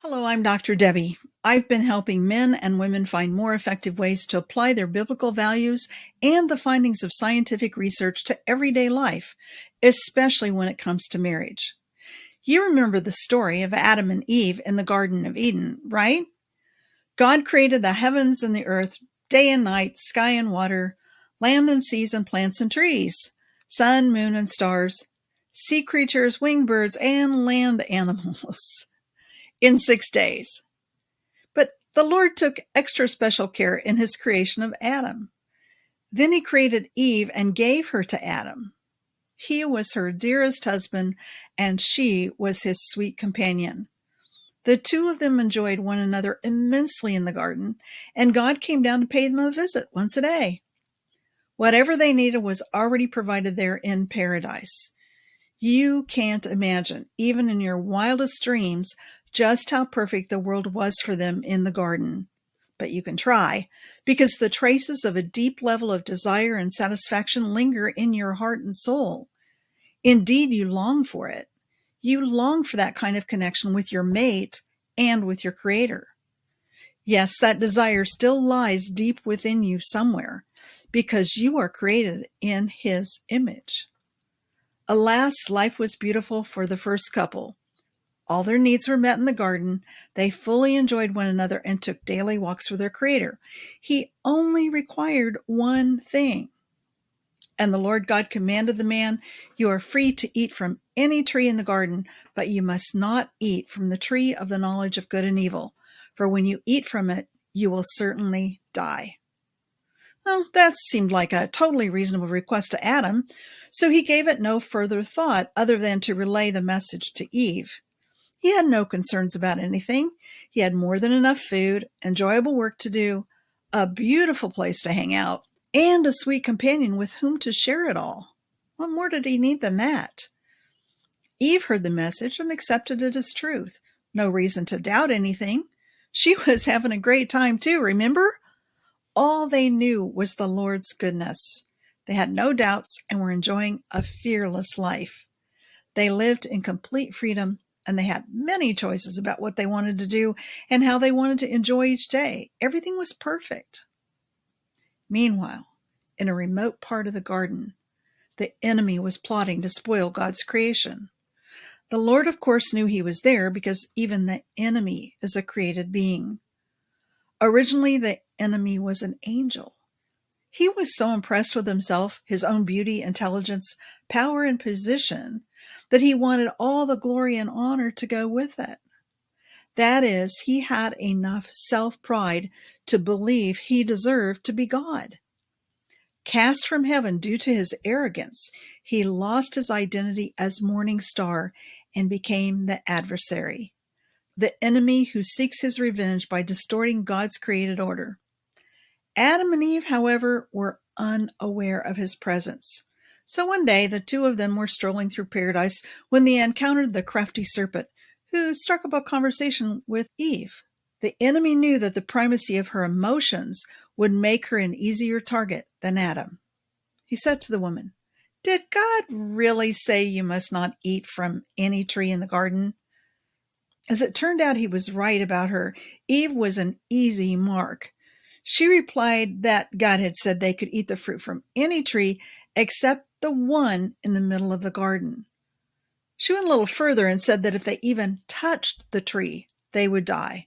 Hello, I'm Dr. Debbie. I've been helping men and women find more effective ways to apply their biblical values and the findings of scientific research to everyday life, especially when it comes to marriage. You remember the story of Adam and Eve in the Garden of Eden, right? God created the heavens and the earth, day and night, sky and water, land and seas and plants and trees, sun, moon, and stars, sea creatures, winged birds, and land animals in 6 days. But the Lord took extra special care in his creation of Adam. Then he created Eve and gave her to Adam. He was her dearest husband, and she was his sweet companion. The two of them enjoyed one another immensely in the garden, and God came down to pay them a visit once a day. Whatever they needed was already provided there in paradise. You can't imagine, even in your wildest dreams, just how perfect the world was for them in the garden. But you can try, because the traces of a deep level of desire and satisfaction linger in your heart and soul. Indeed, you long for it. You long for that kind of connection with your mate and with your Creator. Yes, that desire still lies deep within you somewhere, because you are created in His image. Alas, life was beautiful for the first couple. All their needs were met in the garden. They fully enjoyed one another and took daily walks with their Creator. He only required one thing. And the Lord God commanded the man, "You are free to eat from any tree in the garden, but you must not eat from the tree of the knowledge of good and evil. For when you eat from it, you will certainly die." Well, that seemed like a totally reasonable request to Adam, so he gave it no further thought other than to relay the message to Eve. He had no concerns about anything. He had more than enough food, enjoyable work to do, a beautiful place to hang out, and a sweet companion with whom to share it all. What more did he need than that? Eve heard the message and accepted it as truth. No reason to doubt anything. She was having a great time too, remember? All they knew was the Lord's goodness. They had no doubts and were enjoying a fearless life. They lived in complete freedom, and they had many choices about what they wanted to do and how they wanted to enjoy each day. Everything was perfect. Meanwhile, in a remote part of the garden, the enemy was plotting to spoil God's creation. The Lord, of course, knew he was there because even the enemy is a created being. Originally, the enemy was an angel. He was so impressed with himself, his own beauty, intelligence, power, and position that he wanted all the glory and honor to go with it. That is, he had enough self-pride to believe he deserved to be God. Cast from heaven due to his arrogance, he lost his identity as morning star and became the adversary, the enemy who seeks his revenge by distorting God's created order. Adam and Eve, however, were unaware of his presence. So one day the two of them were strolling through paradise when they encountered the crafty serpent, who struck up a conversation with Eve. The enemy knew that the primacy of her emotions would make her an easier target than Adam. He said to the woman, "Did God really say you must not eat from any tree in the garden?" As it turned out, he was right about her. Eve was an easy mark. She replied that God had said they could eat the fruit from any tree except the one in the middle of the garden. She went a little further and said that if they even touched the tree, they would die,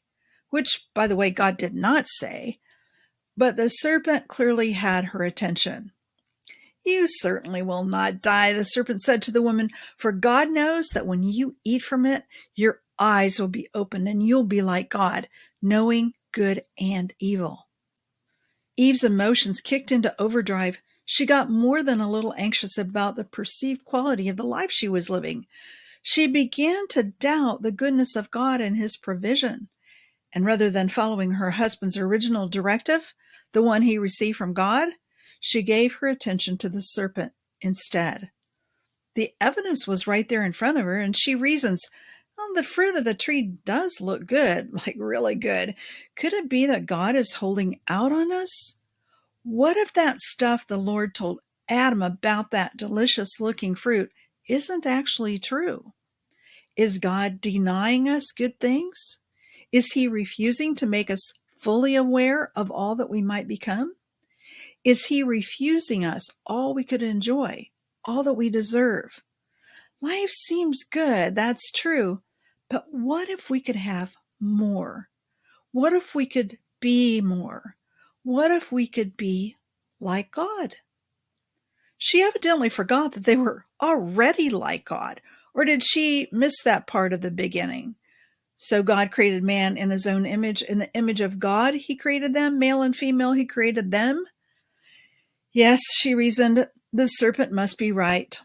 which, by the way, God did not say. But the serpent clearly had her attention. "You certainly will not die," the serpent said to the woman, "for God knows that when you eat from it, your eyes will be opened and you'll be like God, knowing good and evil." Eve's emotions kicked into overdrive. She got more than a little anxious about the perceived quality of the life she was living. She began to doubt the goodness of God and his provision. And rather than following her husband's original directive, the one he received from God, she gave her attention to the serpent instead. The evidence was right there in front of her, and she reasons, "Well, the fruit of the tree does look good, like really good. Could it be that God is holding out on us? What if that stuff the Lord told Adam about that delicious-looking fruit isn't actually true? Is God denying us good things? Is he refusing to make us fully aware of all that we might become? Is he refusing us all we could enjoy, all that we deserve? Life seems good, that's true, but what if we could have more? What if we could be more? What if we could be like God? She evidently forgot that they were already like God, or did she miss that part of the beginning? So God created man in his own image. In the image of God, he created them. Male and female, he created them. Yes, she reasoned, the serpent must be right.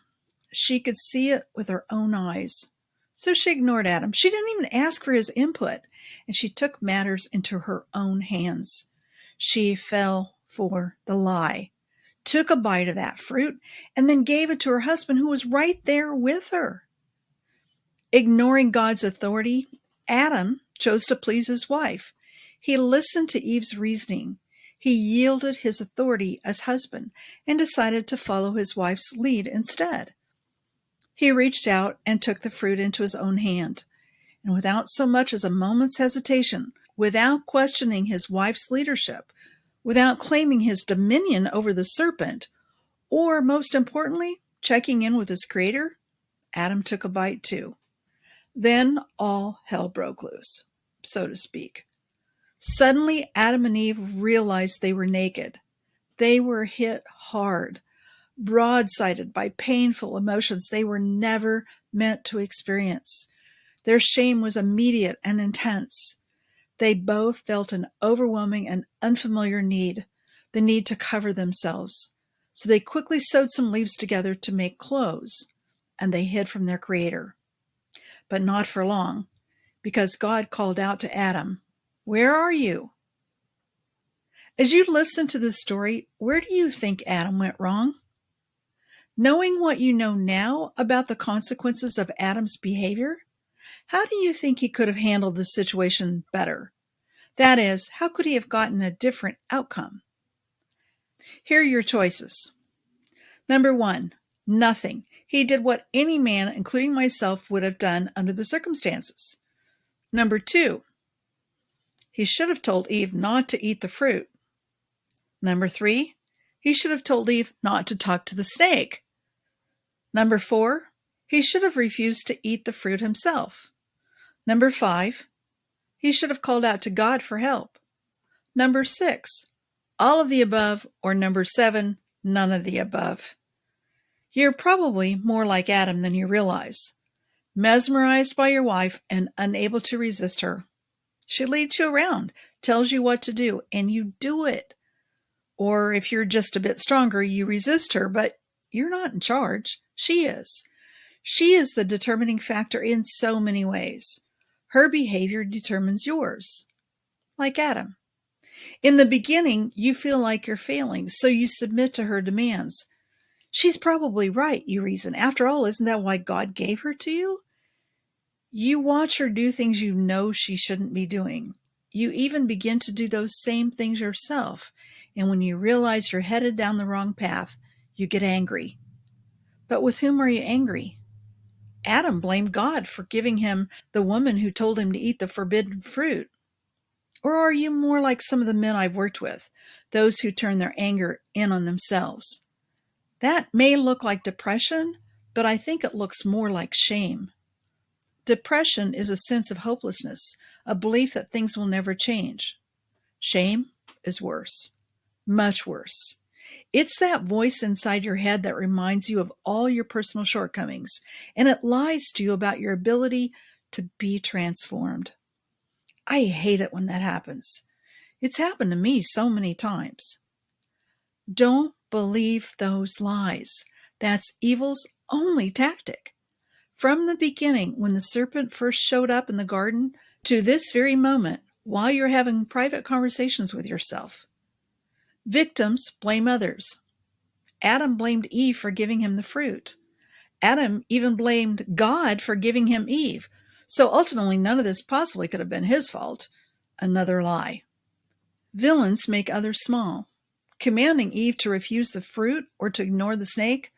She could see it with her own eyes. So she ignored Adam. She didn't even ask for his input, and she took matters into her own hands. She fell for the lie, took a bite of that fruit, and then gave it to her husband who was right there with her. Ignoring God's authority, Adam chose to please his wife. He listened to Eve's reasoning. He yielded his authority as husband and decided to follow his wife's lead instead. He reached out and took the fruit into his own hand, and without so much as a moment's hesitation, without questioning his wife's leadership, without claiming his dominion over the serpent, or most importantly, checking in with his creator, Adam took a bite too. Then all hell broke loose, so to speak. Suddenly, Adam and Eve realized they were naked. They were hit hard, broadsided by painful emotions they were never meant to experience. Their shame was immediate and intense. They both felt an overwhelming and unfamiliar need, the need to cover themselves. So they quickly sewed some leaves together to make clothes, and they hid from their Creator. But not for long, because God called out to Adam, "Where are you?" As you listen to this story, where do you think Adam went wrong? Knowing what you know now about the consequences of Adam's behavior, how do you think he could have handled the situation better? That is, how could he have gotten a different outcome? Here are your choices. Number 1, nothing. He did what any man, including myself, would have done under the circumstances. Number 2, he should have told Eve not to eat the fruit. Number 3, he should have told Eve not to talk to the snake. Number 4, he should have refused to eat the fruit himself. Number 5, he should have called out to God for help. Number 6, all of the above, or number 7, none of the above. You're probably more like Adam than you realize, mesmerized by your wife and unable to resist her. She leads you around, tells you what to do, and you do it. Or if you're just a bit stronger, you resist her, but you're not in charge. She is. She is the determining factor in so many ways. Her behavior determines yours, like Adam. In the beginning, you feel like you're failing, so you submit to her demands. She's probably right, you reason. After all, isn't that why God gave her to you? You watch her do things you know she shouldn't be doing. You even begin to do those same things yourself. And when you realize you're headed down the wrong path, you get angry. But with whom are you angry? Adam blamed God for giving him the woman who told him to eat the forbidden fruit. Or are you more like some of the men I've worked with, those who turn their anger in on themselves? That may look like depression, but I think it looks more like shame. Depression is a sense of hopelessness, a belief that things will never change. Shame is worse, much worse. It's that voice inside your head that reminds you of all your personal shortcomings, and it lies to you about your ability to be transformed. I hate it when that happens. It's happened to me so many times. Don't believe those lies. That's evil's only tactic. From the beginning, when the serpent first showed up in the garden, to this very moment, while you're having private conversations with yourself. Victims blame others. Adam blamed Eve for giving him the fruit. Adam even blamed God for giving him Eve. So ultimately, none of this possibly could have been his fault. Another lie. Villains make others small. Commanding Eve to refuse the fruit or to ignore the snake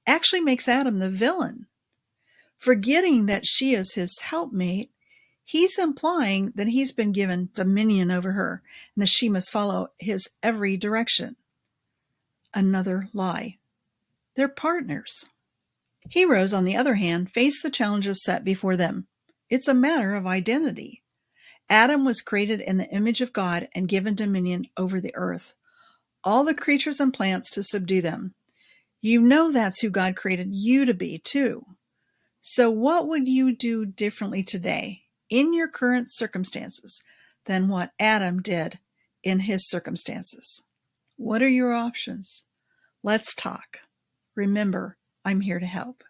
actually makes Adam the villain. Forgetting that she is his helpmate, He's implying that he's been given dominion over her and that she must follow his every direction. Another lie. They're partners. Heroes, on the other hand, face the challenges set before them. It's a matter of identity. Adam was created in the image of God and given dominion over the earth, all the creatures and plants to subdue them. You know that's who God created you to be, too. So what would you do differently today, in your current circumstances, than what Adam did in his circumstances? What are your options? Let's talk. Remember, I'm here to help.